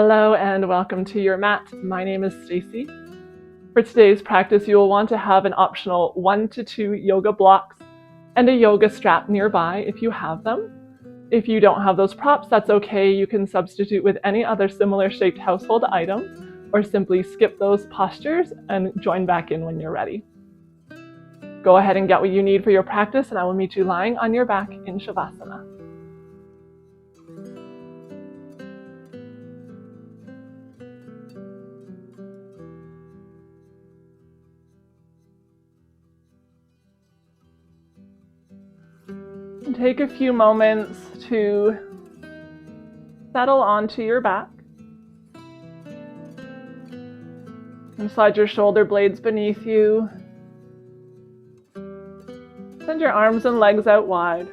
Hello and welcome to your mat. My name is Stacey. For today's practice, you will want to have an optional 1 to 2 yoga blocks and a yoga strap nearby if you have them. If you don't have those props, that's okay. You can substitute with any other similar shaped household item or simply skip those postures and join back in when you're ready. Go ahead and get what you need for your practice, and I will meet you lying on your back in Shavasana. And take a few moments to settle onto your back. And slide your shoulder blades beneath you. Send your arms and legs out wide.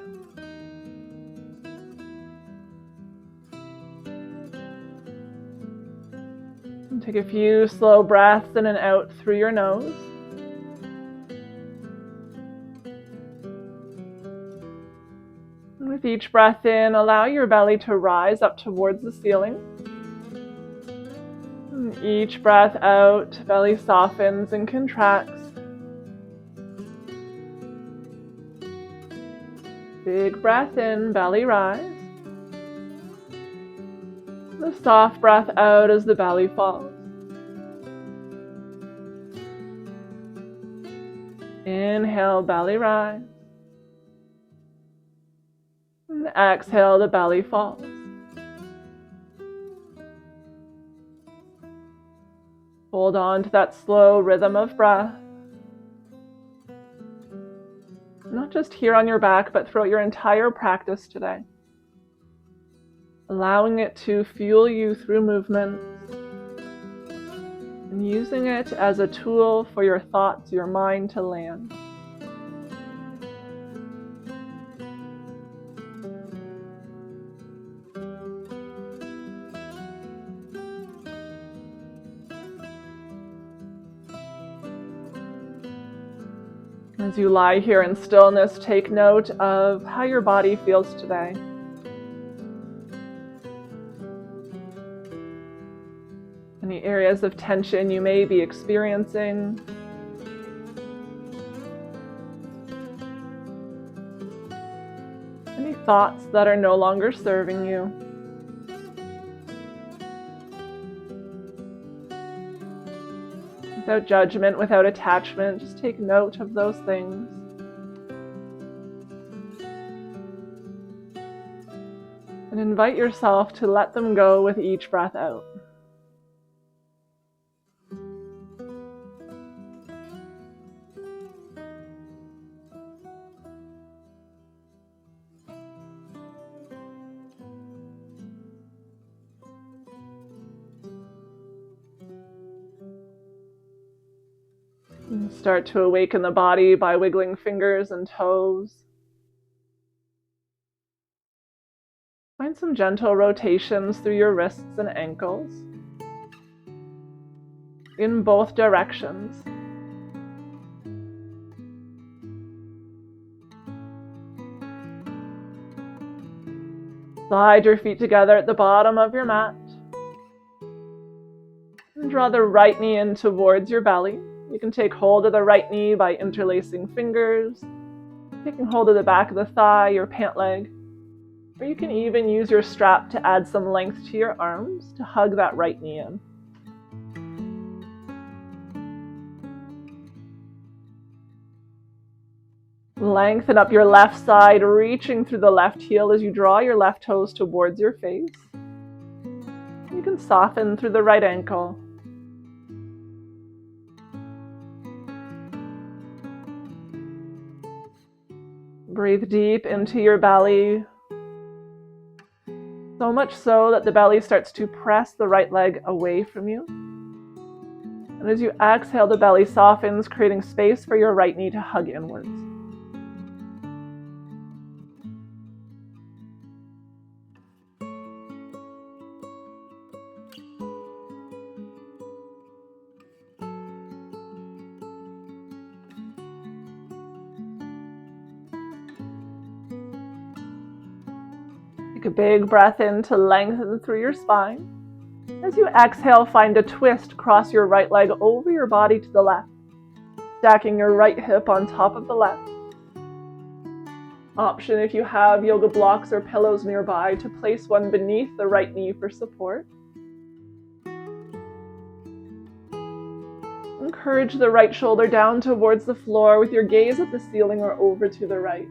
And take a few slow breaths in and out through your nose. And with each breath in, allow your belly to rise up towards the ceiling. And each breath out, belly softens and contracts. Big breath in, belly rise. The soft breath out as the belly falls. Inhale, belly rise. And exhale, the belly falls. Hold on to that slow rhythm of breath. Not just here on your back, but throughout your entire practice today. Allowing it to fuel you through movement and using it as a tool for your thoughts, your mind to land. As you lie here in stillness, take note of how your body feels today. Any areas of tension you may be experiencing. Any thoughts that are no longer serving you. Without judgment, without attachment, just take note of those things. And invite yourself to let them go with each breath out. And start to awaken the body by wiggling fingers and toes. Find some gentle rotations through your wrists and ankles in both directions. Slide your feet together at the bottom of your mat. And draw the right knee in towards your belly. You can take hold of the right knee by interlacing fingers, taking hold of the back of the thigh, your pant leg, or you can even use your strap to add some length to your arms to hug that right knee in. Lengthen up your left side, reaching through the left heel as you draw your left toes towards your face. You can soften through the right ankle. Breathe deep into your belly, so much so that the belly starts to press the right leg away from you. And as you exhale, the belly softens, creating space for your right knee to hug inwards. Take a big breath in to lengthen through your spine. As you exhale, find a twist. Cross your right leg over your body to the left, stacking your right hip on top of the left. Option if you have yoga blocks or pillows nearby to place one beneath the right knee for support. Encourage the right shoulder down towards the floor with your gaze at the ceiling or over to the right.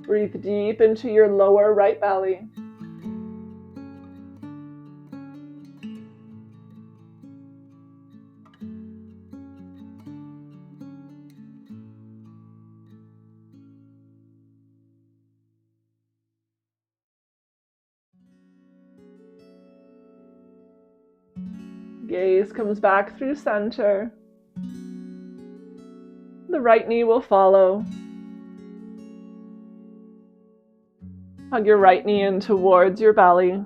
Breathe deep into your lower right belly. Gaze comes back through center. The right knee will follow. Hug your right knee in towards your belly.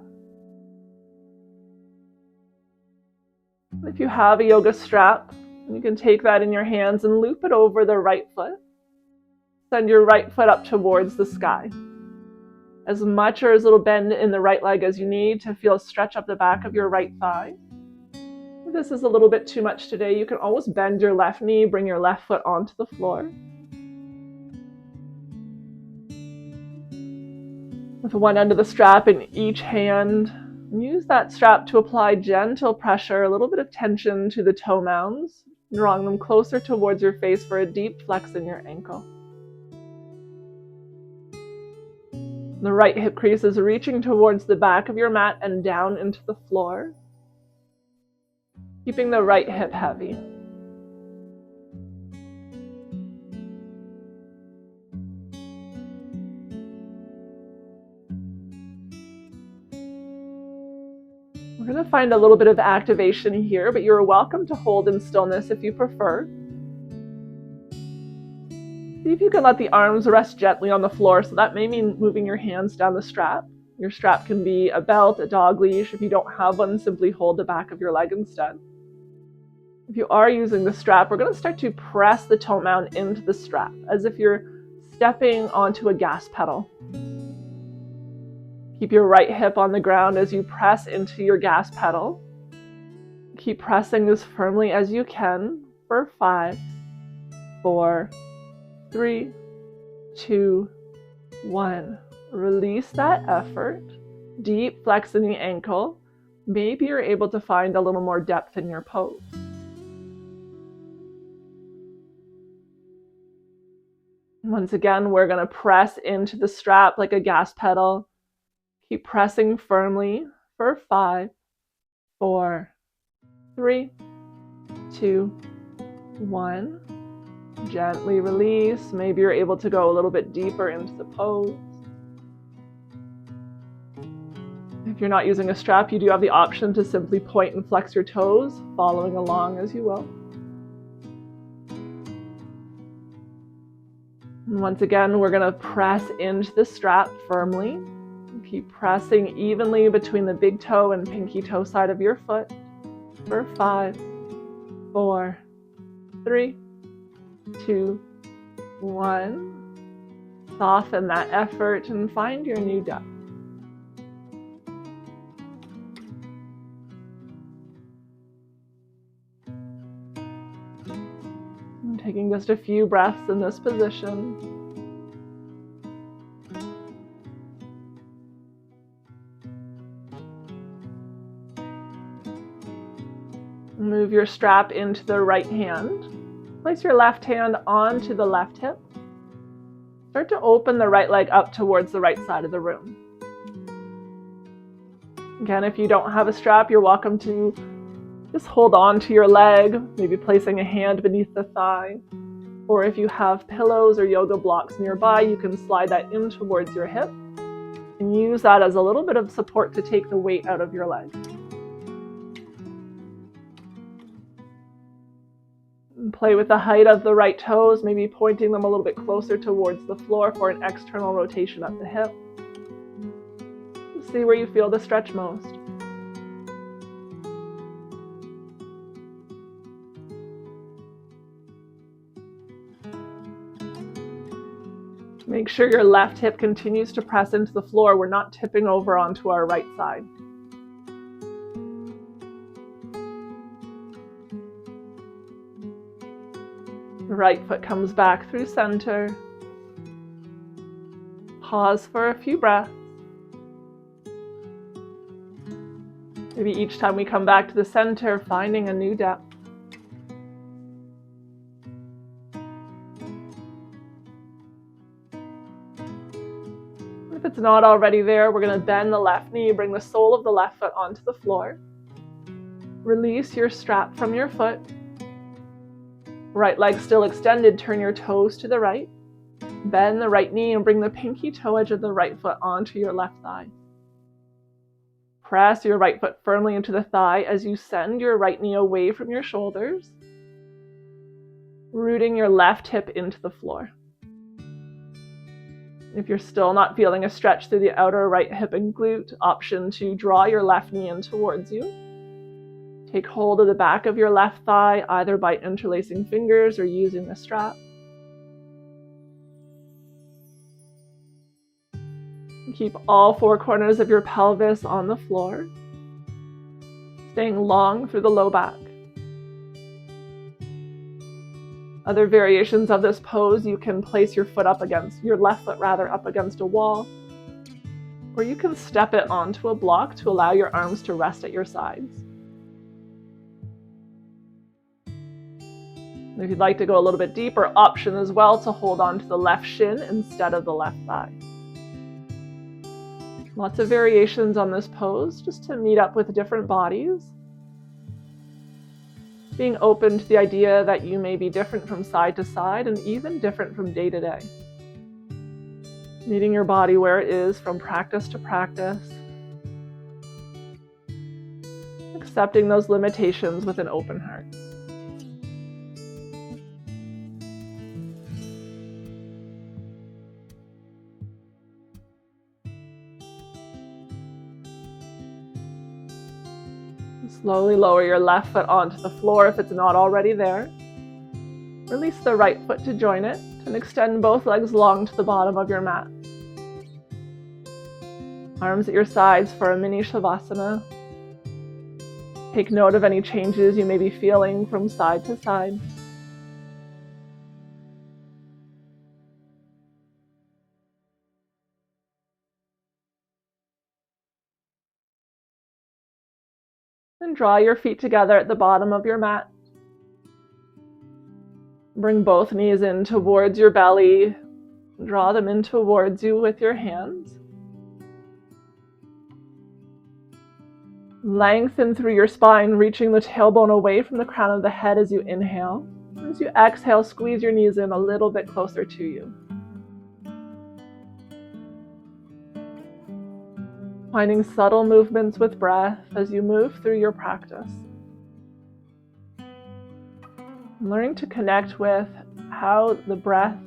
If you have a yoga strap, you can take that in your hands and loop it over the right foot. Send your right foot up towards the sky. As much or as little bend in the right leg as you need to feel a stretch up the back of your right thigh. If this is a little bit too much today, you can always bend your left knee, bring your left foot onto the floor. With one end of the strap in each hand, use that strap to apply gentle pressure, a little bit of tension to the toe mounds, drawing them closer towards your face for a deep flex in your ankle. The right hip crease is reaching towards the back of your mat and down into the floor, keeping the right hip heavy. We're going to find a little bit of activation here, but you're welcome to hold in stillness if you prefer. See if you can let the arms rest gently on the floor, so that may mean moving your hands down the strap. Your strap can be a belt, a dog leash. If you don't have one, simply hold the back of your leg instead. If you are using the strap, we're going to start to press the toe mound into the strap, as if you're stepping onto a gas pedal. Keep your right hip on the ground as you press into your gas pedal. Keep pressing as firmly as you can for 5, 4, 3, 2, 1. Release that effort. Deep flex in the ankle. Maybe you're able to find a little more depth in your pose. Once again, we're going to press into the strap like a gas pedal. Keep pressing firmly for 5, 4, 3, 2, 1. Gently release. Maybe you're able to go a little bit deeper into the pose. If you're not using a strap, you do have the option to simply point and flex your toes, following along as you will. And once again, we're going to press into the strap firmly. Keep pressing evenly between the big toe and pinky toe side of your foot for 5, 4, 3, 2, 1. Soften that effort and find your new depth. And taking just a few breaths in this position. Move your strap into the right hand. Place your left hand onto the left hip. Start to open the right leg up towards the right side of the room. Again, if you don't have a strap, you're welcome to just hold on to your leg, maybe placing a hand beneath the thigh. Or if you have pillows or yoga blocks nearby, you can slide that in towards your hip and use that as a little bit of support to take the weight out of your leg. Play with the height of the right toes, maybe pointing them a little bit closer towards the floor for an external rotation at the hip. See where you feel the stretch most. Make sure your left hip continues to press into the floor. We're not tipping over onto our right side. The right foot comes back through center. Pause for a few breaths. Maybe each time we come back to the center, finding a new depth. If it's not already there, we're going to bend the left knee, bring the sole of the left foot onto the floor. Release your strap from your foot. Right leg still extended, turn your toes to the right. Bend the right knee and bring the pinky toe edge of the right foot onto your left thigh. Press your right foot firmly into the thigh as you send your right knee away from your shoulders, rooting your left hip into the floor. If you're still not feeling a stretch through the outer right hip and glute, option to draw your left knee in towards you. Take hold of the back of your left thigh, either by interlacing fingers or using the strap. Keep all four corners of your pelvis on the floor, staying long through the low back. Other variations of this pose, you can place your left foot up against a wall, or you can step it onto a block to allow your arms to rest at your sides. If you'd like to go a little bit deeper, option as well to hold on to the left shin instead of the left thigh. Lots of variations on this pose, just to meet up with different bodies. Being open to the idea that you may be different from side to side and even different from day to day. Meeting your body where it is from practice to practice. Accepting those limitations with an open heart. Slowly lower your left foot onto the floor if it's not already there. Release the right foot to join it and extend both legs long to the bottom of your mat. Arms at your sides for a mini shavasana. Take note of any changes you may be feeling from side to side. Then draw your feet together at the bottom of your mat. Bring both knees in towards your belly. Draw them in towards you with your hands. Lengthen through your spine, reaching the tailbone away from the crown of the head as you inhale. As you exhale, squeeze your knees in a little bit closer to you. Finding subtle movements with breath as you move through your practice. Learning to connect with how the breath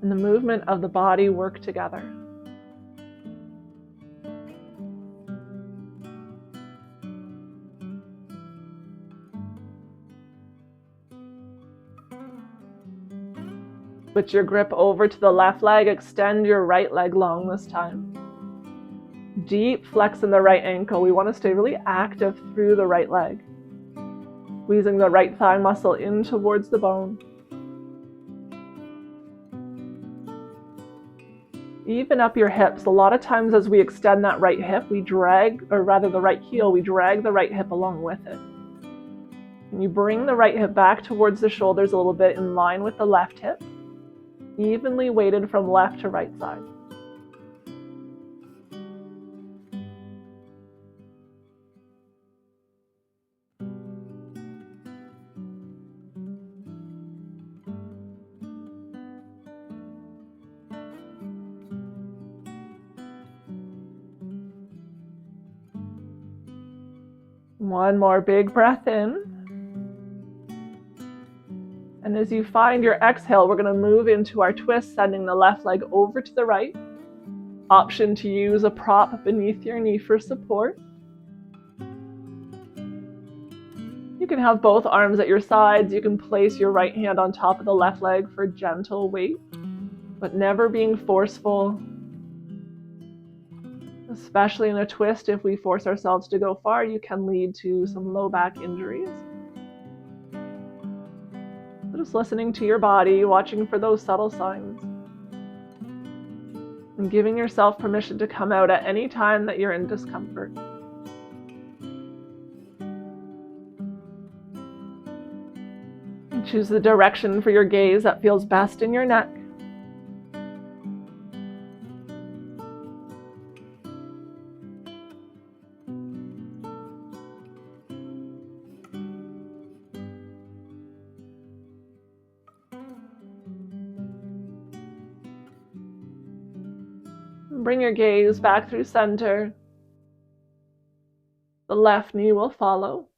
and the movement of the body work together. Switch your grip over to the left leg, extend your right leg long this time. Deep flex in the right ankle. We want to stay really active through the right leg. Squeezing the right thigh muscle in towards the bone. Even up your hips. A lot of times as we extend that right hip, the right heel, we drag the right hip along with it. And you bring the right hip back towards the shoulders a little bit in line with the left hip, evenly weighted from left to right side. One more big breath in. And as you find your exhale, we're going to move into our twist, sending the left leg over to the right. Option to use a prop beneath your knee for support. You can have both arms at your sides. You can place your right hand on top of the left leg for gentle weight. but never being forceful, especially in a twist. If we force ourselves to go far, you can lead to some low back injuries. So just listening to your body, watching for those subtle signs, and giving yourself permission to come out at any time that you're in discomfort. And choose the direction for your gaze that feels best in your neck. Bring your gaze back through center. The left knee will follow.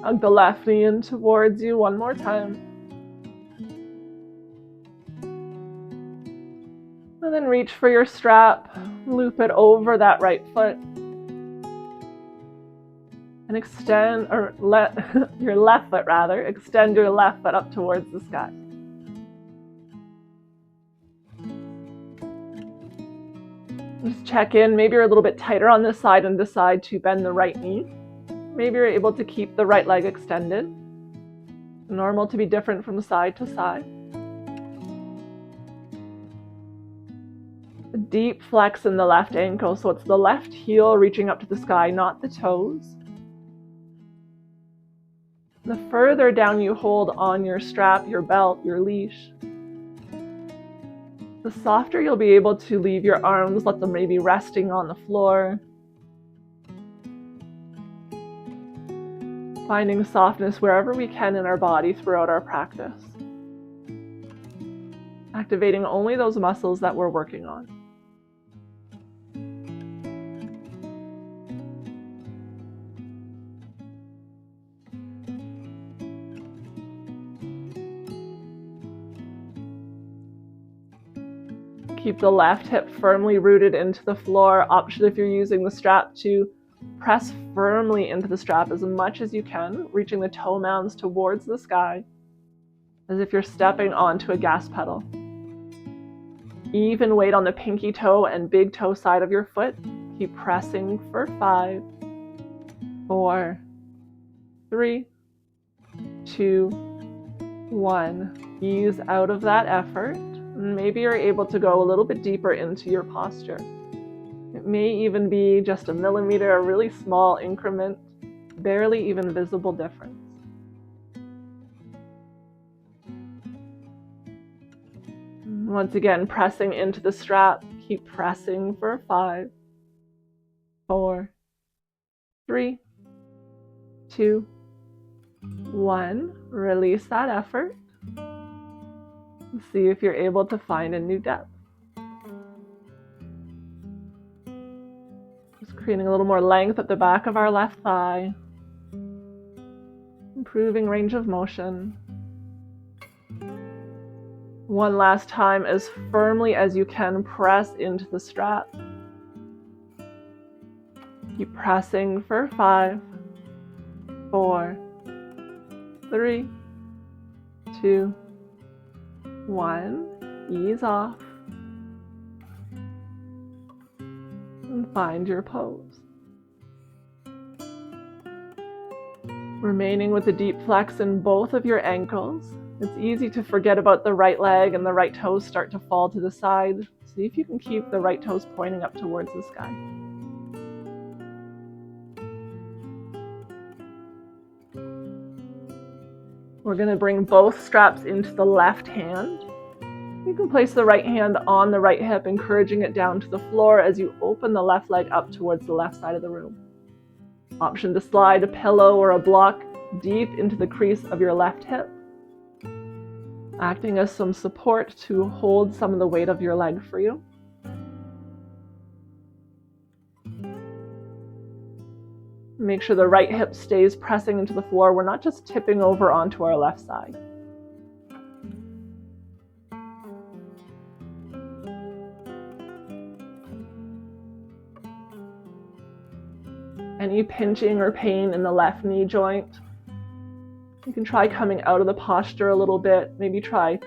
Hug the left knee in towards you one more time. And then reach for your strap, loop it over that right foot. And extend, or let your left foot rather, extend your left foot up towards the sky. Just check in, maybe you're a little bit tighter on this side and decide to bend the right knee. Maybe you're able to keep the right leg extended. Normal to be different from side to side. A deep flex in the left ankle, so it's the left heel reaching up to the sky, not the toes. The further down you hold on your strap, your belt, your leash, the softer you'll be able to leave your arms, let them maybe resting on the floor. Finding softness wherever we can in our body throughout our practice. Activating only those muscles that we're working on. Keep the left hip firmly rooted into the floor. Option if you're using the strap to press firmly into the strap as much as you can, reaching the toe mounds towards the sky, as if you're stepping onto a gas pedal. Even weight on the pinky toe and big toe side of your foot. Keep pressing for 5, 4, 3, 2, 1. Ease out of that effort. Maybe you're able to go a little bit deeper into your posture. It may even be just a millimeter, a really small increment, barely even visible difference. Once again, pressing into the strap. Keep pressing for 5, 4, 3, 2, 1. Release that effort. See if you're able to find a new depth. Just creating a little more length at the back of our left thigh. Improving range of motion. One last time, as firmly as you can, press into the strap. Keep pressing for 5, 4, 3, 2, 1. Ease off. And find your pose. Remaining with a deep flex in both of your ankles. It's easy to forget about the right leg and the right toes start to fall to the side. See if you can keep the right toes pointing up towards the sky. We're going to bring both straps into the left hand. You can place the right hand on the right hip, encouraging it down to the floor as you open the left leg up towards the left side of the room. Option to slide a pillow or a block deep into the crease of your left hip, acting as some support to hold some of the weight of your leg for you. Make sure the right hip stays pressing into the floor. We're not just tipping over onto our left side. Any pinching or pain in the left knee joint, You can try coming out of the posture a little bit. Maybe try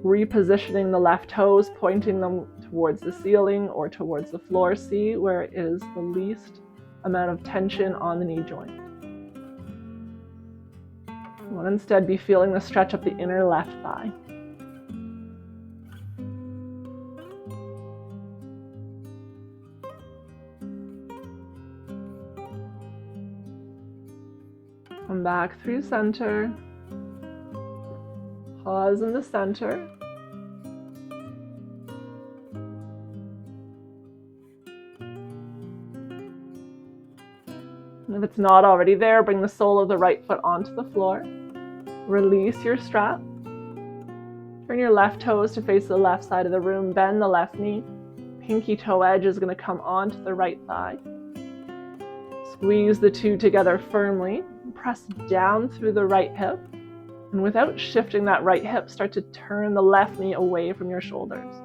repositioning the left toes, pointing them towards the ceiling or towards the floor. See where it is the least amount of tension on the knee joint. You want to instead be feeling the stretch up the inner left thigh. Come back through center. Pause in the center. And if it's not already there, bring the sole of the right foot onto the floor. Release your strap. Turn your left toes to face the left side of the room. Bend the left knee. Pinky toe edge is going to come onto the right thigh. Squeeze the two together firmly. Press down through the right hip. And without shifting that right hip, start to turn the left knee away from your shoulders.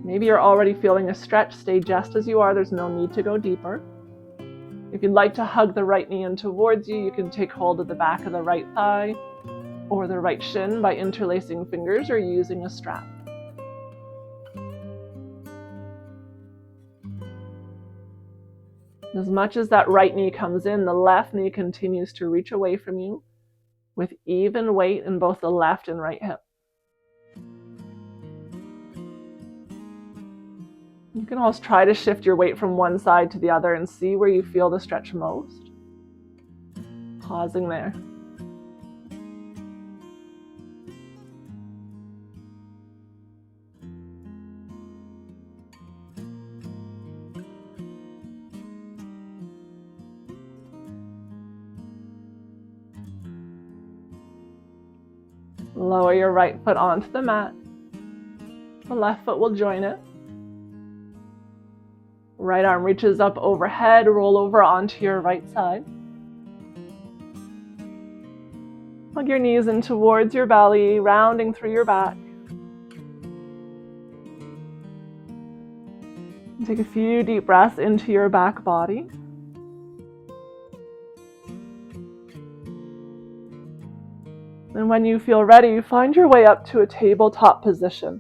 Maybe you're already feeling a stretch. Stay just as you are. There's no need to go deeper. If you'd like to hug the right knee in towards you, you can take hold of the back of the right thigh or the right shin by interlacing fingers or using a strap. As much as that right knee comes in, the left knee continues to reach away from you with even weight in both the left and right hip. You can always try to shift your weight from one side to the other and see where you feel the stretch most. Pausing there. Lower your right foot onto the mat. The left foot will join it. Right arm reaches up overhead, roll over onto your right side. Hug your knees in towards your belly, rounding through your back. Take a few deep breaths into your back body. And when you feel ready, find your way up to a tabletop position.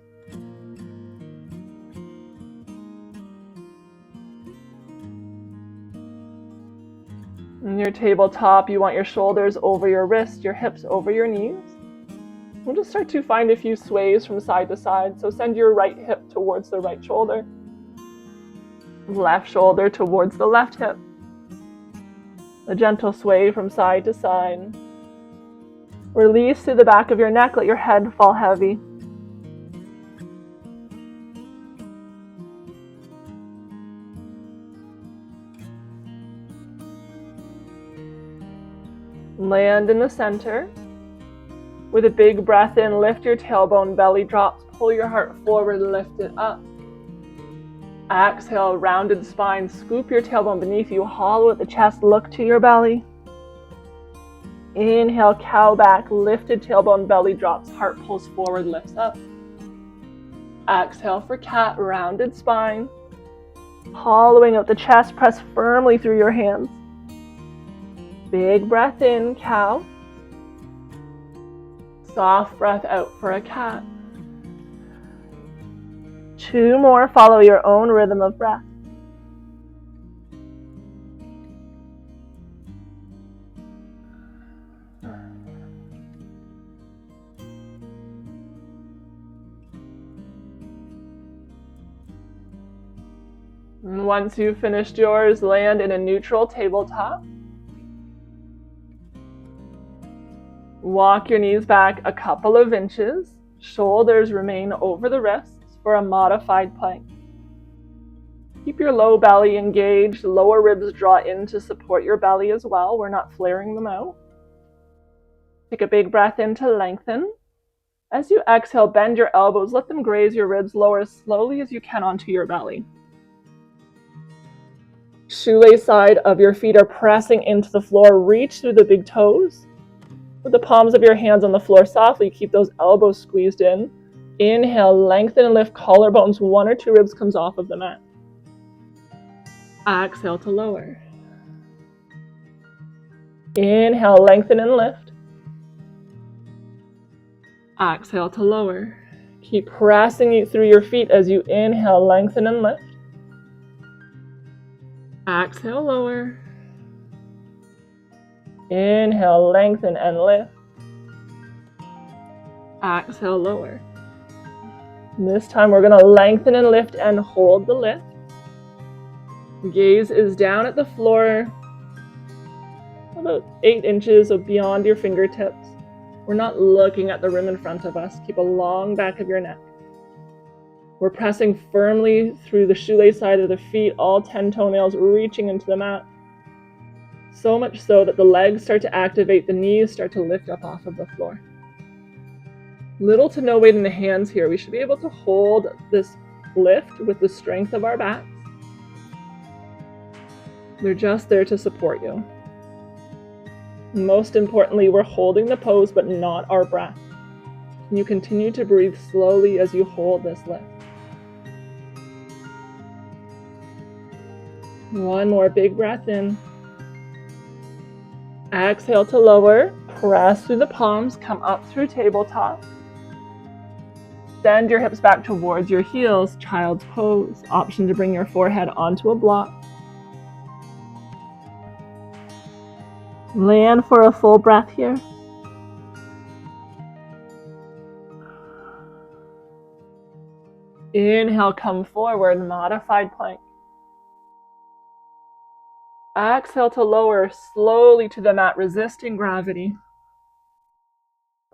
In your tabletop, you want your shoulders over your wrists, your hips over your knees. We'll just start to find a few sways from side to side. So send your right hip towards the right shoulder. Left shoulder towards the left hip. A gentle sway from side to side. Release through the back of your neck, let your head fall heavy. Land in the center. With a big breath in, lift your tailbone, belly drops, pull your heart forward, lift it up. Exhale, rounded spine, scoop your tailbone beneath you, hollow at the chest, look to your belly. Inhale, cow back, lifted tailbone, belly drops, heart pulls forward, lifts up. Exhale for cat, rounded spine. Hollowing out the chest, press firmly through your hands. Big breath in, cow. Soft breath out for a cat. 2 more, follow your own rhythm of breath. And once you've finished yours, land in a neutral tabletop. Walk your knees back a couple of inches. Shoulders remain over the wrists for a modified plank. Keep your low belly engaged. Lower ribs draw in to support your belly as well. We're not flaring them out. Take a big breath in to lengthen. As you exhale, bend your elbows. Let them graze your ribs. Lower as slowly as you can onto your belly. Shoelace side of your feet are pressing into the floor. Reach through the big toes. With the palms of your hands on the floor softly, keep those elbows squeezed in. Inhale, lengthen and lift collarbones. 1 or 2 ribs comes off of the mat. Exhale to lower. Inhale, lengthen and lift. Exhale to lower. Keep pressing it through your feet as you inhale, lengthen and lift. Exhale, lower. Inhale, lengthen and lift. Exhale, lower. This time we're going to lengthen and lift and hold the lift. Gaze is down at the floor, about 8 inches or beyond your fingertips. We're not looking at the rim in front of us. Keep a long back of your neck. We're pressing firmly through the shoelace side of the feet, all 10 toenails reaching into the mat. So much so that the legs start to activate, the knees start to lift up off of the floor. Little to no weight in the hands here. We should be able to hold this lift with the strength of our backs. They're just there to support you. Most importantly, we're holding the pose but not our breath. Can you continue to breathe slowly as you hold this lift? One more big breath in. Exhale to lower. Press through the palms, come up through tabletop. Bend your hips back towards your heels, child's pose. Option to bring your forehead onto a block. Land for a full breath here. Inhale, come forward, modified plank. Exhale to lower slowly to the mat, resisting gravity.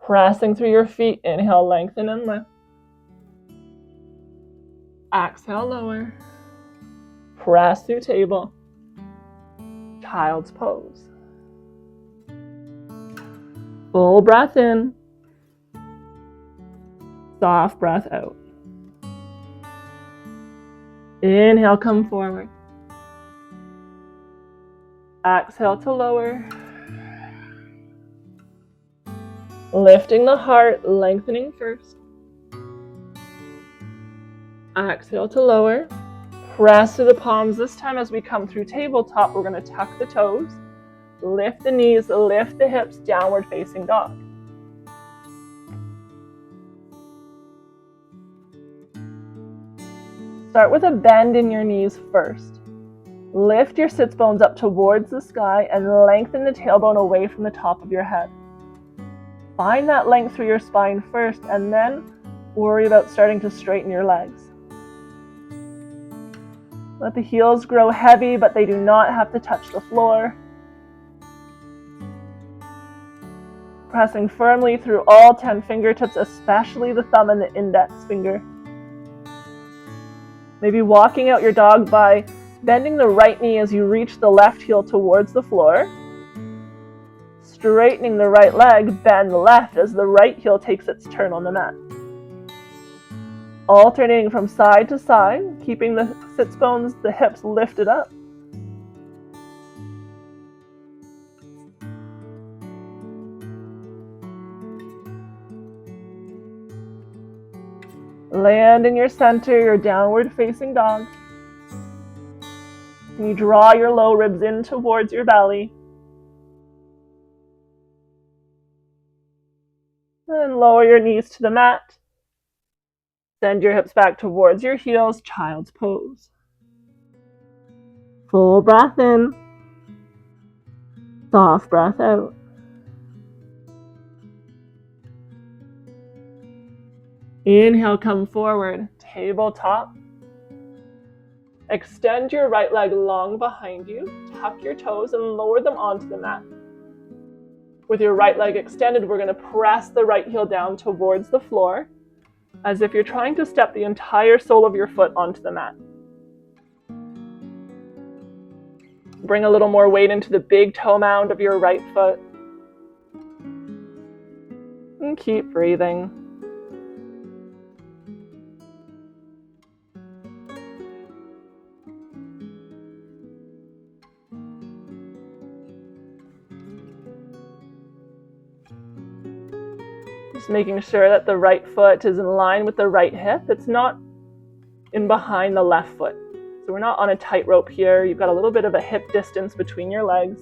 Pressing through your feet, inhale, lengthen and lift. Exhale, lower. Press through table. Child's pose. Full breath in. Soft breath out. Inhale, come forward. Exhale to lower. Lifting the heart, lengthening first. Exhale to lower. Press through the palms. This time as we come through tabletop, we're going to tuck the toes, lift the knees, lift the hips, downward facing dog. Start with a bend in your knees first. Lift your sits bones up towards the sky and lengthen the tailbone away from the top of your head. Find that length through your spine first and then worry about starting to straighten your legs. Let the heels grow heavy, but they do not have to touch the floor. Pressing firmly through all 10 fingertips, especially the thumb and the index finger. Maybe walking out your dog by bending the right knee as you reach the left heel towards the floor. Straightening the right leg, bend the left as the right heel takes its turn on the mat. Alternating from side to side, keeping the sits bones, the hips lifted up. Land in your center, your downward facing dog. Can you draw your low ribs in towards your belly? And lower your knees to the mat. Send your hips back towards your heels, child's pose. Full breath in. Soft breath out. Inhale, come forward, tabletop. Extend your right leg long behind you. Tuck your toes and lower them onto the mat. With your right leg extended, we're going to press the right heel down towards the floor, as if you're trying to step the entire sole of your foot onto the mat. Bring a little more weight into the big toe mound of your right foot. And keep breathing. Just making sure that the right foot is in line with the right hip. It's not in behind the left foot. So we're not on a tightrope here. You've got a little bit of a hip distance between your legs.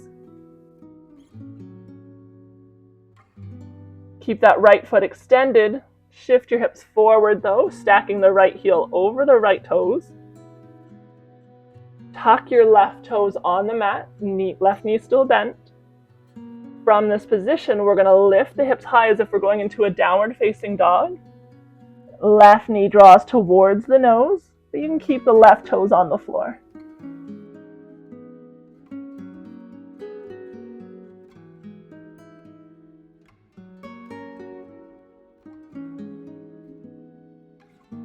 Keep that right foot extended. Shift your hips forward though, stacking the right heel over the right toes. Tuck your left toes on the mat, left knee still bent. From this position, we're going to lift the hips high as if we're going into a downward facing dog. Left knee draws towards the nose, but you can keep the left toes on the floor.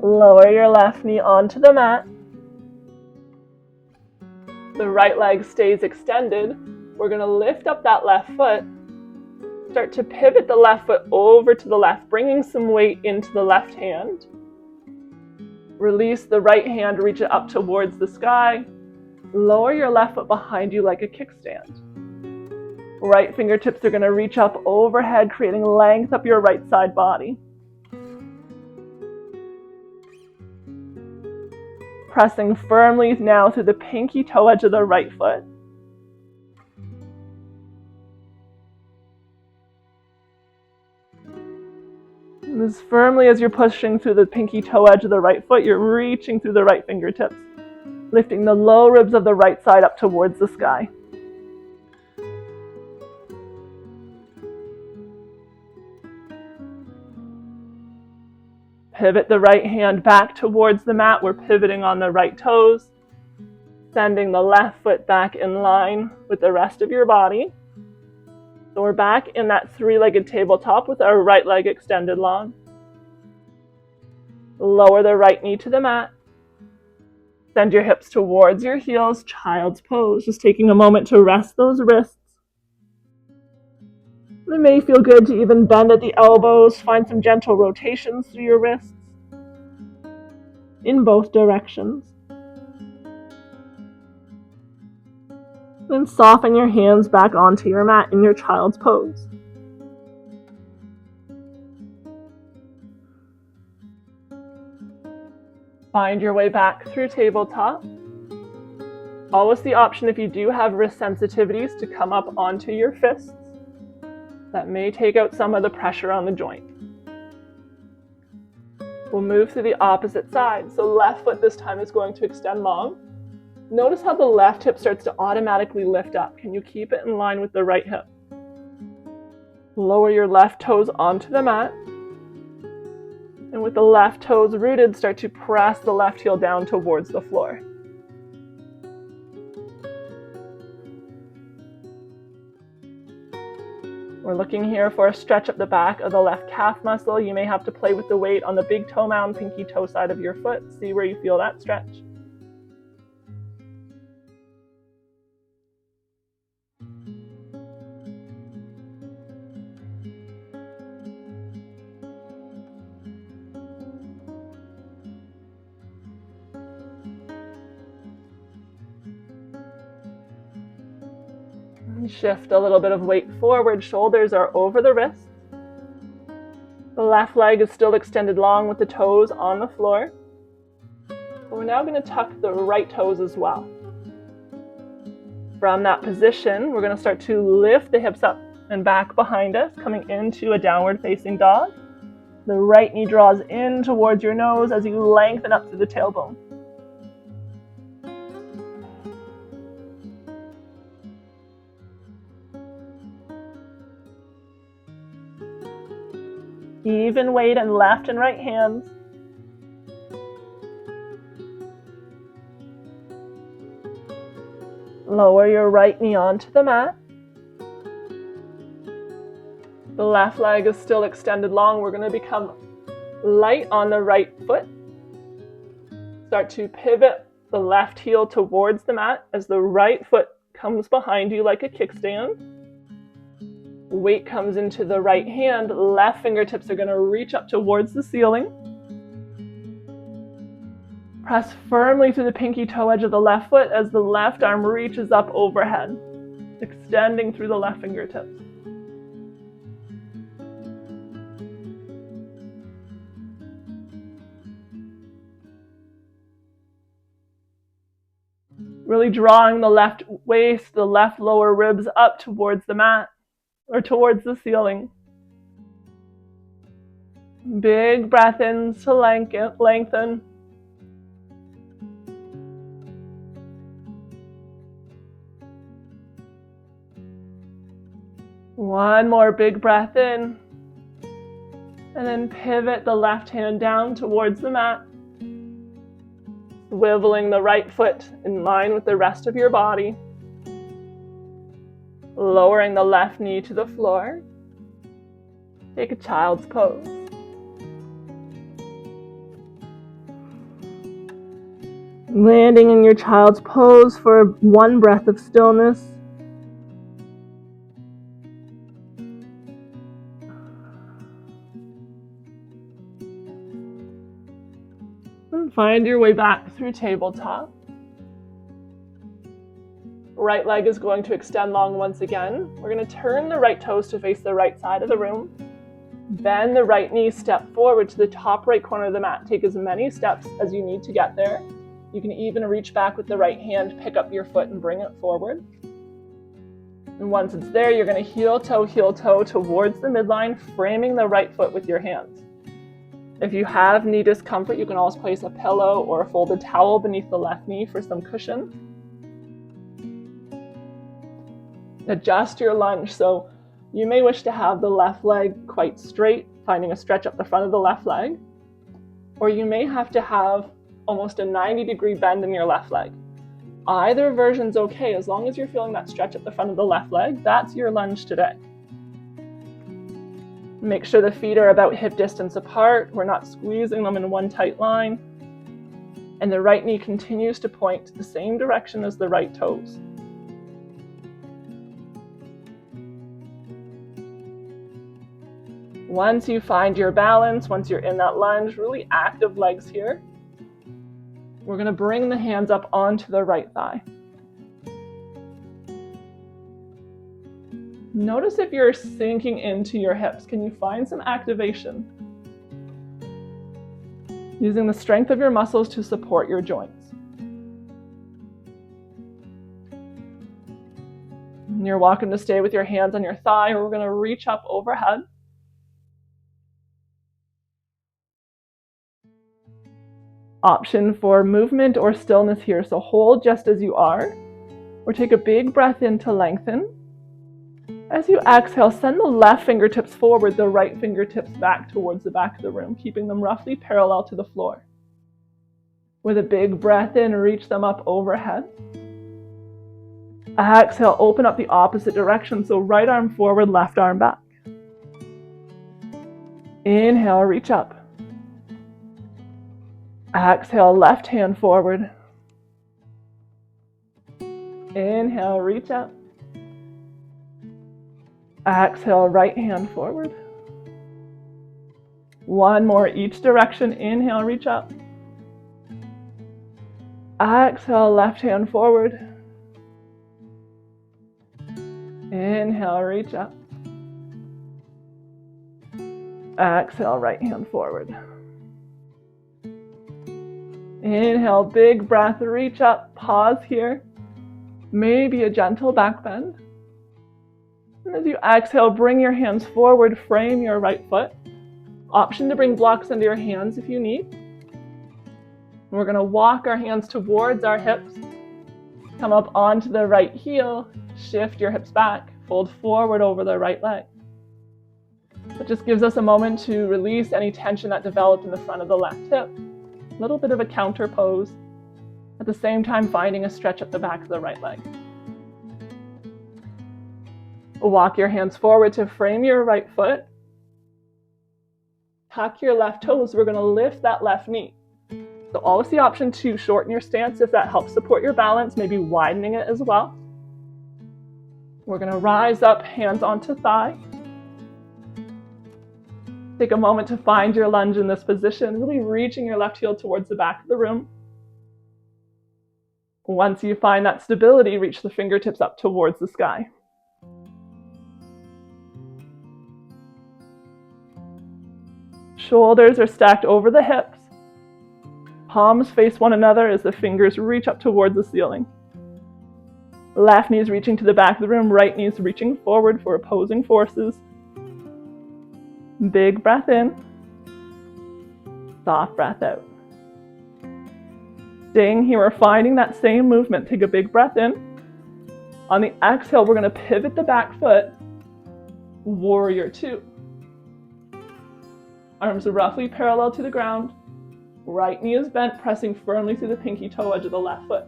Lower your left knee onto the mat. The right leg stays extended. We're going to lift up that left foot. Start to pivot the left foot over to the left, bringing some weight into the left hand. Release the right hand, reach it up towards the sky. Lower your left foot behind you like a kickstand. Right fingertips are going to reach up overhead, creating length up your right side body. Pressing firmly now through the pinky toe edge of the right foot. And as firmly as you're pushing through the pinky toe edge of the right foot, you're reaching through the right fingertips, lifting the low ribs of the right side up towards the sky. Pivot the right hand back towards the mat. We're pivoting on the right toes, sending the left foot back in line with the rest of your body. So we're back in that three-legged tabletop with our right leg extended long. Lower the right knee to the mat. Send your hips towards your heels, child's pose. Just taking a moment to rest those wrists. It may feel good to even bend at the elbows, find some gentle rotations through your wrists in both directions. Then soften your hands back onto your mat in your child's pose. Find your way back through tabletop. Always the option, if you do have wrist sensitivities, to come up onto your fists. That may take out some of the pressure on the joint. We'll move to the opposite side. So left foot this time is going to extend long. Notice how the left hip starts to automatically lift up. Can you keep it in line with the right hip? Lower your left toes onto the mat. And with the left toes rooted, start to press the left heel down towards the floor. We're looking here for a stretch up the back of the left calf muscle. You may have to play with the weight on the big toe mound, pinky toe side of your foot. See where you feel that stretch. Shift a little bit of weight forward. Shoulders are over the wrists. The left leg is still extended long with the toes on the floor. But we're now going to tuck the right toes as well. From that position, we're going to start to lift the hips up and back behind us, coming into a downward facing dog. The right knee draws in towards your nose as you lengthen up through the tailbone. Even weight in left and right hands. Lower your right knee onto the mat. The left leg is still extended long. We're going to become light on the right foot. Start to pivot the left heel towards the mat as the right foot comes behind you like a kickstand. Weight comes into the right hand. Left fingertips are going to reach up towards the ceiling. Press firmly through the pinky toe edge of the left foot as the left arm reaches up overhead, extending through the left fingertips. Really drawing the left waist, the left lower ribs up towards the mat or towards the ceiling. Big breath in to lengthen. One more big breath in. And then pivot the left hand down towards the mat. Swiveling the right foot in line with the rest of your body. Lowering the left knee to the floor. Take a child's pose. Landing in your child's pose for one breath of stillness. And find your way back through tabletop. Right leg is going to extend long once again. We're going to turn the right toes to face the right side of the room. Bend the right knee, step forward to the top right corner of the mat. Take as many steps as you need to get there. You can even reach back with the right hand, pick up your foot and bring it forward. And once it's there, you're going to heel toe towards the midline, framing the right foot with your hands. If you have knee discomfort, you can always place a pillow or a folded towel beneath the left knee for some cushion. Adjust your lunge. So you may wish to have the left leg quite straight, finding a stretch up the front of the left leg. Or you may have to have almost a 90-degree bend in your left leg. Either version's okay, as long as you're feeling that stretch up the front of the left leg. That's your lunge today. Make sure the feet are about hip distance apart. We're not squeezing them in one tight line. And the right knee continues to point the same direction as the right toes. Once you find your balance, once you're in that lunge, really active legs here, we're going to bring the hands up onto the right thigh. Notice if you're sinking into your hips. Can you find some activation? Using the strength of your muscles to support your joints. And you're welcome to stay with your hands on your thigh, or we're going to reach up overhead. Option for movement or stillness here, so hold just as you are, or take a big breath in to lengthen. As you exhale, send the left fingertips forward, the right fingertips back towards the back of the room, keeping them roughly parallel to the floor. With a big breath in, reach them up overhead. Exhale, open up the opposite direction, so right arm forward, left arm back. Inhale, reach up. Exhale, left hand forward. Inhale, reach up. Exhale, right hand forward. One more each direction. Inhale, reach up. Exhale, left hand forward. Inhale, reach up. Exhale, right hand forward. Inhale, big breath, reach up, pause here. Maybe a gentle back bend. And as you exhale, bring your hands forward, frame your right foot. Option to bring blocks under your hands if you need. And we're going to walk our hands towards our hips. Come up onto the right heel, shift your hips back, fold forward over the right leg. It just gives us a moment to release any tension that developed in the front of the left hip. A little bit of a counter pose, at the same time finding a stretch up the back of the right leg. Walk your hands forward to frame your right foot. Tuck your left toes. We're going to lift that left knee. So always the option to shorten your stance if that helps support your balance, maybe widening it as well. We're going to rise up, hands onto thigh. Take a moment to find your lunge in this position, really reaching your left heel towards the back of the room. Once you find that stability, reach the fingertips up towards the sky. Shoulders are stacked over the hips. Palms face one another as the fingers reach up towards the ceiling. Left knee is reaching to the back of the room, right knee is reaching forward for opposing forces. Big breath in. Soft breath out. Staying here, we're finding that same movement. Take a big breath in. On the exhale, we're going to pivot the back foot. Warrior two. Arms are roughly parallel to the ground. Right knee is bent, pressing firmly through the pinky toe edge of the left foot.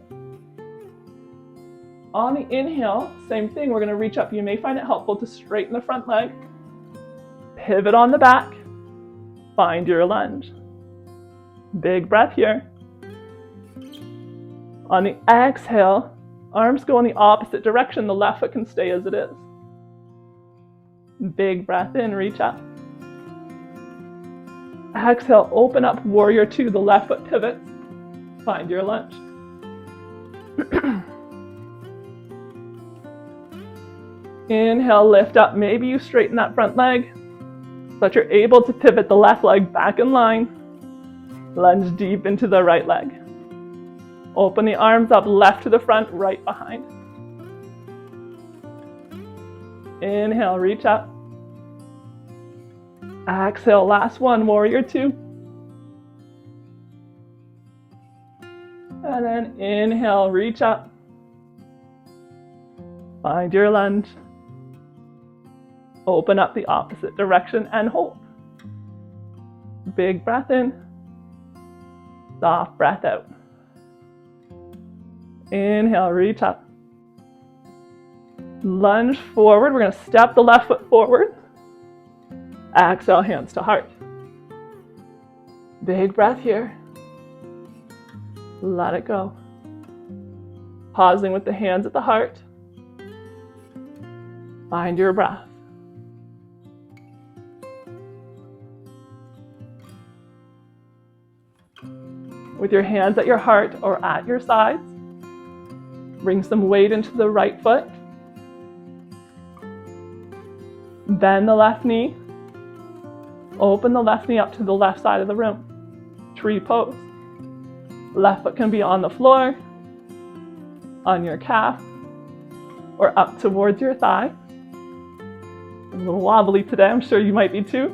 On the inhale, same thing, we're going to reach up. You may find it helpful to straighten the front leg. Pivot on the back. Find your lunge. Big breath here. On the exhale, arms go in the opposite direction. The left foot can stay as it is. Big breath in, reach up. Exhale, open up, warrior two. The left foot pivots. Find your lunge. Inhale, lift up. Maybe you straighten that front leg so that you're able to pivot the left leg back in line. Lunge deep into the right leg. Open the arms up, left to the front, right behind. Inhale, reach up. Exhale, last one, warrior two. And then inhale, reach up. Find your lunge. Open up the opposite direction and hold. Big breath in. Soft breath out. Inhale, reach up. Lunge forward. We're going to step the left foot forward. Exhale, hands to heart. Big breath here. Let it go. Pausing with the hands at the heart. Find your breath. With your hands at your heart or at your sides, bring some weight into the right foot. Bend the left knee. Open the left knee up to the left side of the room. Tree pose. Left foot can be on the floor, on your calf, or up towards your thigh. A little wobbly today, I'm sure you might be too.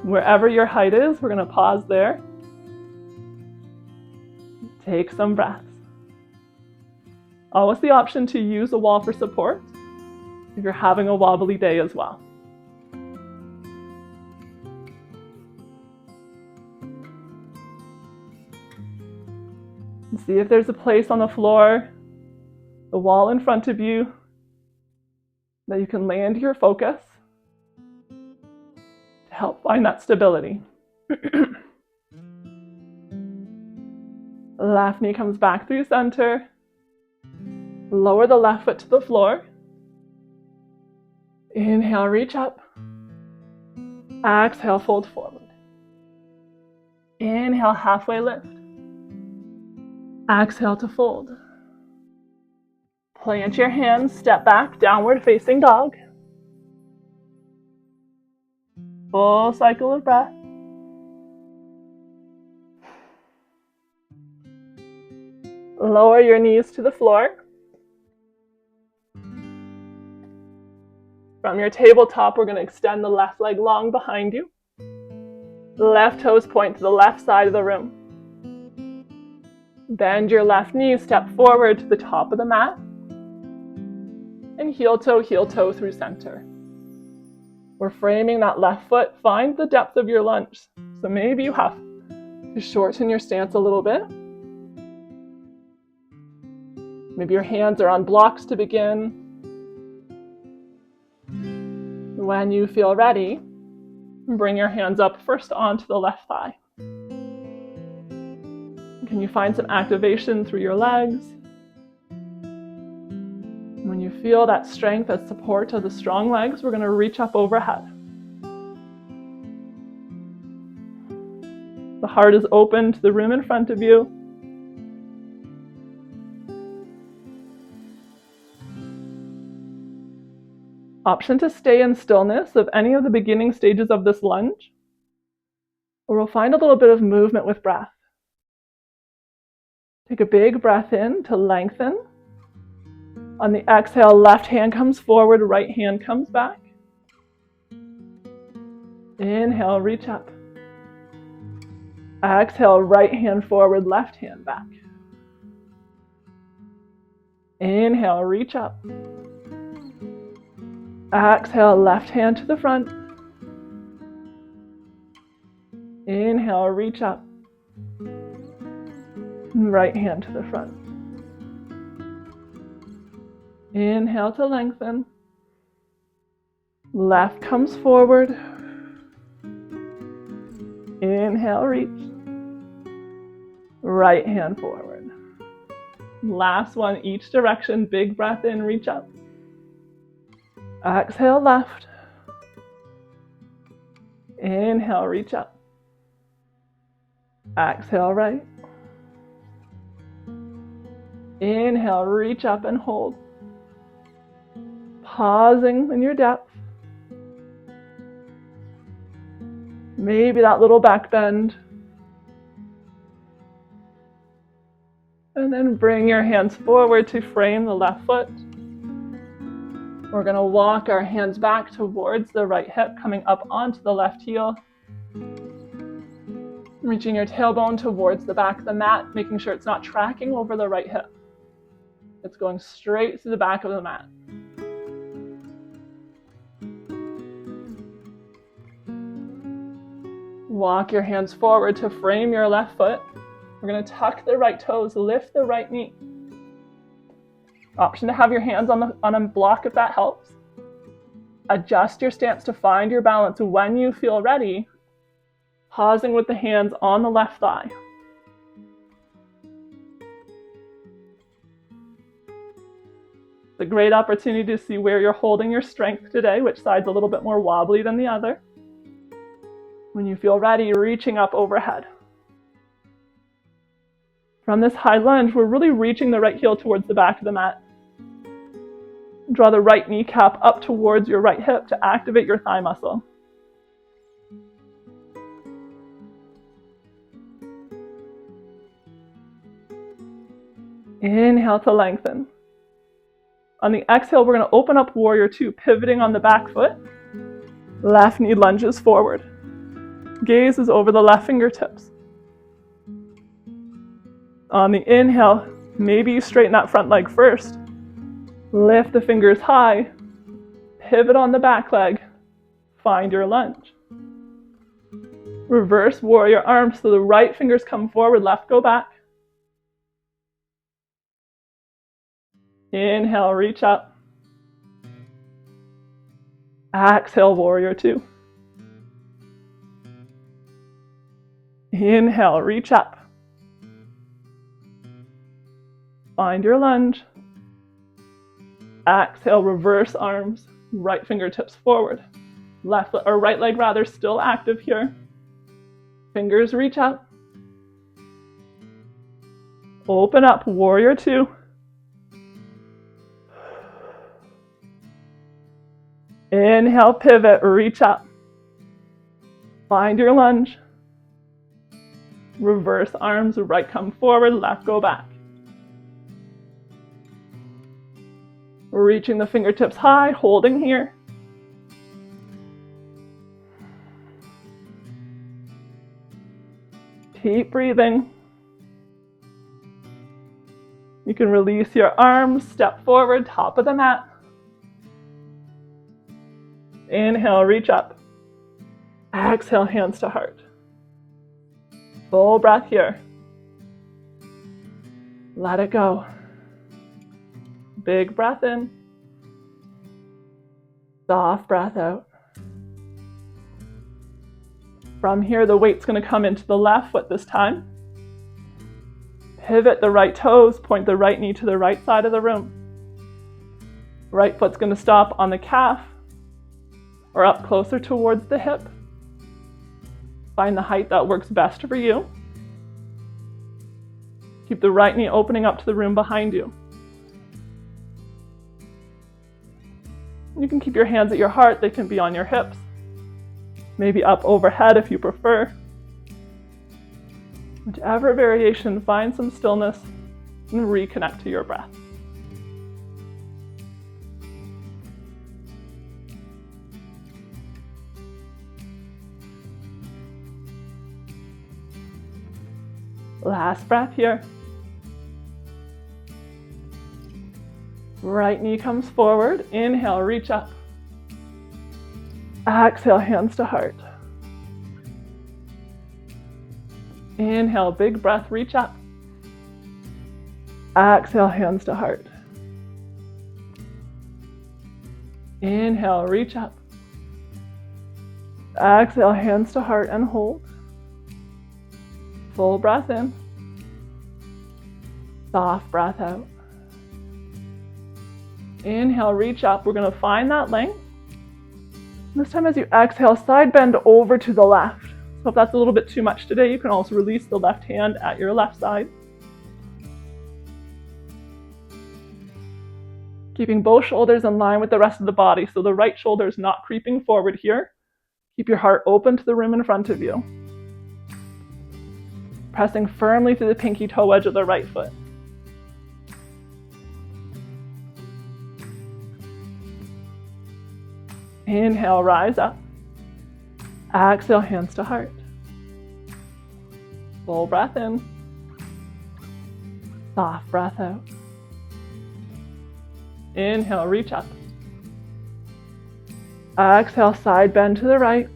Wherever your height is, we're going to pause there. Take some breaths. Always the option to use a wall for support if you're having a wobbly day as well. And see if there's a place on the floor, the wall in front of you, that you can land your focus to help find that stability. Left knee comes back through center. Lower the left foot to the floor. Inhale, reach up. Exhale, fold forward. Inhale, halfway lift. Exhale to fold. Plant your hands, step back, downward facing dog. Full cycle of breath. Lower your knees to the floor. From your tabletop, we're going to extend the left leg long behind you. Left toes point to the left side of the room. Bend your left knee, step forward to the top of the mat. And heel toe through center. We're framing that left foot. Find the depth of your lunge. So maybe you have to shorten your stance a little bit. Maybe your hands are on blocks to begin. When you feel ready, bring your hands up first onto the left thigh. Can you find some activation through your legs? When you feel that strength as support of the strong legs, we're going to reach up overhead. The heart is open to the room in front of you. Option to stay in stillness of any of the beginning stages of this lunge, or we'll find a little bit of movement with breath. Take a big breath in to lengthen. On the exhale, left hand comes forward, right hand comes back. Inhale, reach up. Exhale, right hand forward, left hand back. Inhale, reach up. Exhale, left hand to the front. Inhale, reach up. Right hand to the front. Inhale to lengthen. Left comes forward. Inhale, reach. Right hand forward. Last one, each direction. Big breath in, reach up. Exhale, left. Inhale, reach up. Exhale, right. Inhale, reach up and hold. Pausing in your depth. Maybe that little back bend. And then bring your hands forward to frame the left foot. We're going to walk our hands back towards the right hip, coming up onto the left heel. Reaching your tailbone towards the back of the mat, making sure it's not tracking over the right hip. It's going straight to the back of the mat. Walk your hands forward to frame your left foot. We're going to tuck the right toes, lift the right knee. Option to have your hands on a block if that helps. Adjust your stance to find your balance when you feel ready, pausing with the hands on the left thigh. It's a great opportunity to see where you're holding your strength today, which side's a little bit more wobbly than the other. When you feel ready, reaching up overhead. From this high lunge, we're really reaching the right heel towards the back of the mat. Draw the right kneecap up towards your right hip to activate your thigh muscle. Inhale to lengthen. On the exhale, we're going to open up Warrior Two, pivoting on the back foot. Left knee lunges forward. Gaze is over the left fingertips. On the inhale, maybe you straighten that front leg first. Lift the fingers high. Pivot on the back leg. Find your lunge. Reverse warrior arms so the right fingers come forward, left go back. Inhale, reach up. Exhale, warrior two. Inhale, reach up. Find your lunge. Exhale, reverse arms, right fingertips forward. Left or right leg rather still active here. Fingers reach up. Open up, warrior two. Inhale, pivot, reach up. Find your lunge. Reverse arms, right come forward, left go back. We're reaching the fingertips high, holding here. Keep breathing. You can release your arms, step forward, top of the mat. Inhale, reach up. Exhale, hands to heart. Full breath here. Let it go. Big breath in. Soft breath out. From here, the weight's going to come into the left foot this time. Pivot the right toes, point the right knee to the right side of the room. Right foot's going to stop on the calf or up closer towards the hip. Find the height that works best for you. Keep the right knee opening up to the room behind you. You can keep your hands at your heart, they can be on your hips. Maybe up overhead if you prefer. Whichever variation, find some stillness and reconnect to your breath. Last breath here. Right knee comes forward. Inhale, reach up. Exhale, hands to heart. Inhale, big breath, reach up. Exhale, hands to heart. Inhale, reach up. Exhale, hands to heart and hold. Full breath in. Soft breath out. Inhale, reach up. We're going to find that length. This time as you exhale, side bend over to the left. So if that's a little bit too much today, you can also release the left hand at your left side. Keeping both shoulders in line with the rest of the body, so the right shoulder is not creeping forward here. Keep your heart open to the room in front of you. Pressing firmly through the pinky toe edge of the right foot. Inhale, rise up. Exhale, hands to heart. Full breath in. Soft breath out. Inhale, reach up. Exhale, side bend to the right,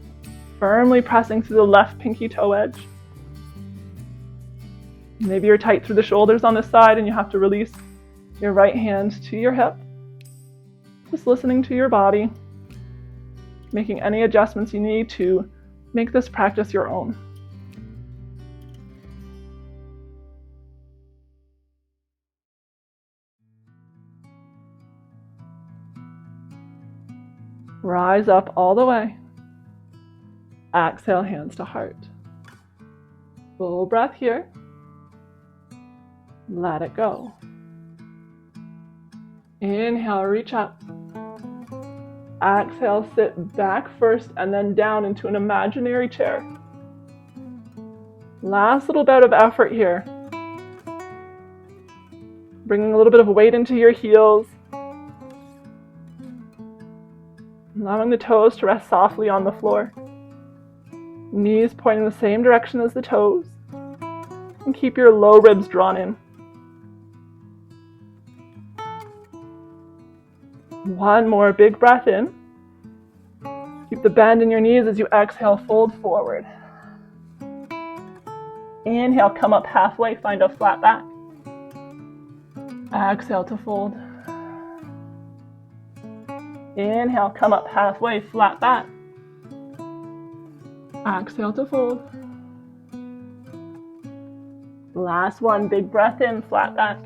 firmly pressing through the left pinky toe edge. Maybe you're tight through the shoulders on this side and you have to release your right hand to your hip. Just listening to your body, making any adjustments you need to make this practice your own. Rise up all the way. Exhale, hands to heart. Full breath here. Let it go. Inhale, reach up. Exhale, sit back first and then down into an imaginary chair. Last little bit of effort here. Bringing a little bit of weight into your heels. Allowing the toes to rest softly on the floor. Knees pointing the same direction as the toes. And keep your low ribs drawn in. One more big breath in. Keep the bend in your knees as you exhale, fold forward. Inhale, come up halfway, find a flat back. Exhale to fold. Inhale, come up halfway, flat back. Exhale to fold. Last one, big breath in, flat back.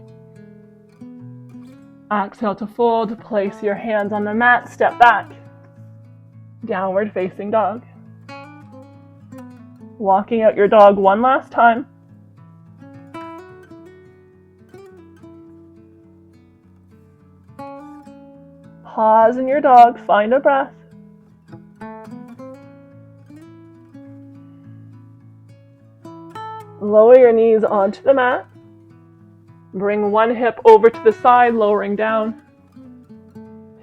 Exhale to fold, place your hands on the mat, step back. Downward facing dog. Walking out your dog one last time. Pause in your dog, find a breath. Lower your knees onto the mat. Bring one hip over to the side, lowering down.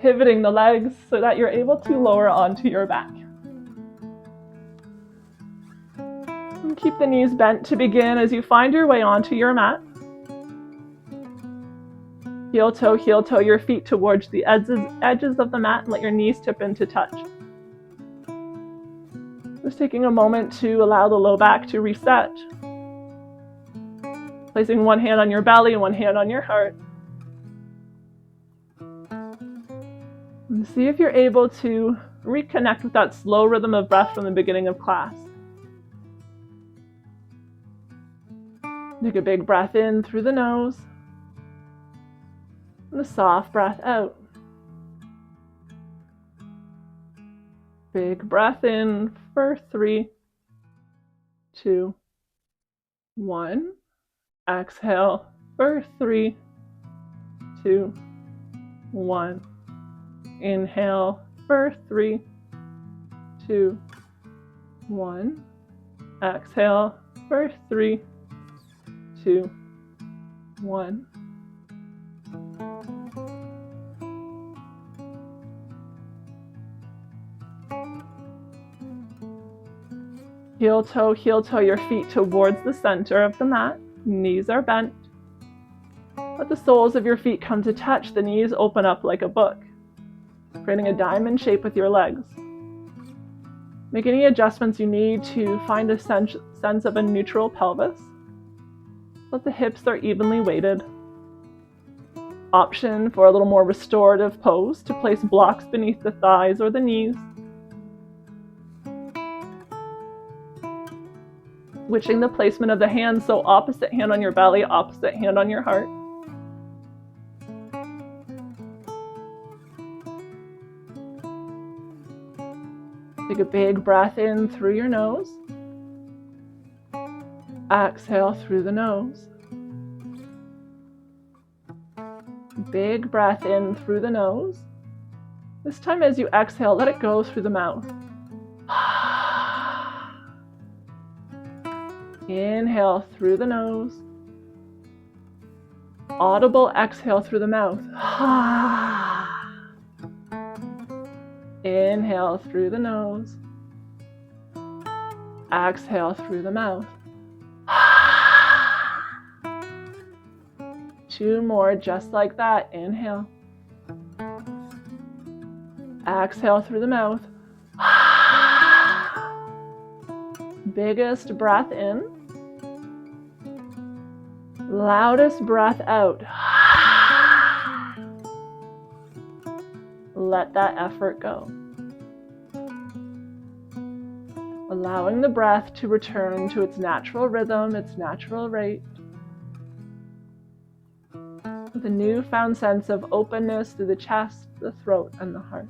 Pivoting the legs so that you're able to lower onto your back. And keep the knees bent to begin as you find your way onto your mat. Heel toe your feet towards the edges of the mat and let your knees tip into touch. Just taking a moment to allow the low back to reset. Placing one hand on your belly and one hand on your heart. And see if you're able to reconnect with that slow rhythm of breath from the beginning of class. Take a big breath in through the nose. And a soft breath out. Big breath in for 3, 2, 1. Exhale for 3, 2, 1. Inhale for 3, 2, 1. Exhale for 3, 2, 1. Heel toe your feet towards the center of the mat. Knees are bent. Let the soles of your feet come to touch. The knees open up like a book, creating a diamond shape with your legs. Make any adjustments you need to find a sense of a neutral pelvis. Let the hips are evenly weighted. Option for a little more restorative pose to place blocks beneath the thighs or the knees. Switching the placement of the hands, so opposite hand on your belly, opposite hand on your heart. Take a big breath in through your nose. Exhale through the nose. Big breath in through the nose. This time as you exhale, let it go through the mouth. Inhale through the nose. Audible exhale through the mouth. Inhale through the nose. Exhale through the mouth. 2 more just like that. Inhale. Exhale through the mouth. Biggest breath in. Loudest breath out. Let that effort go. Allowing the breath to return to its natural rhythm, its natural rate, with a newfound sense of openness through the chest, the throat, and the heart.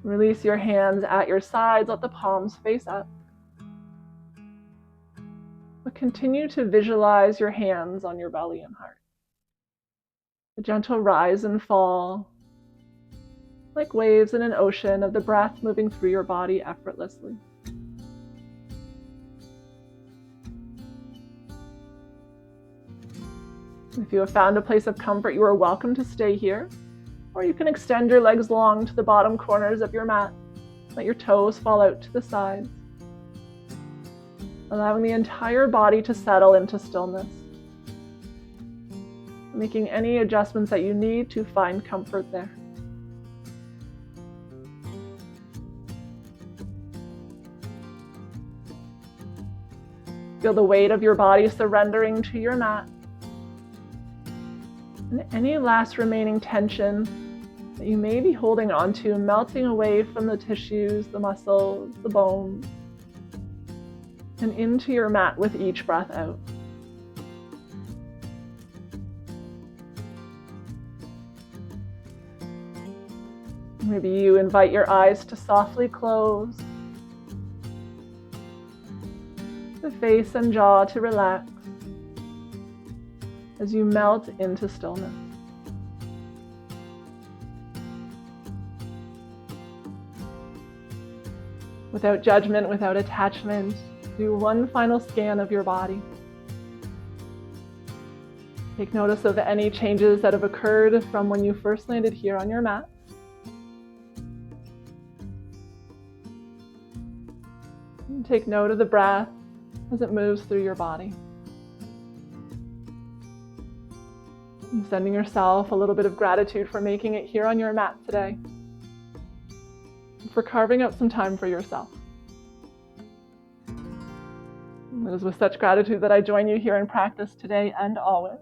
Release your hands at your sides, let the palms face up. But continue to visualize your hands on your belly and heart. A gentle rise and fall, like waves in an ocean of the breath moving through your body effortlessly. If you have found a place of comfort, you are welcome to stay here, or you can extend your legs long to the bottom corners of your mat. Let your toes fall out to the sides, allowing the entire body to settle into stillness, making any adjustments that you need to find comfort there. Feel the weight of your body surrendering to your mat, and any last remaining tension that you may be holding on to melting away from the tissues, the muscles, the bones, and into your mat with each breath out. Maybe you invite your eyes to softly close, the face and jaw to relax as you melt into stillness. Without judgment, without attachment, do one final scan of your body. Take notice of any changes that have occurred from when you first landed here on your mat. And take note of the breath as it moves through your body. And sending yourself a little bit of gratitude for making it here on your mat today, and for carving out some time for yourself. It is with such gratitude that I join you here in practice today and always.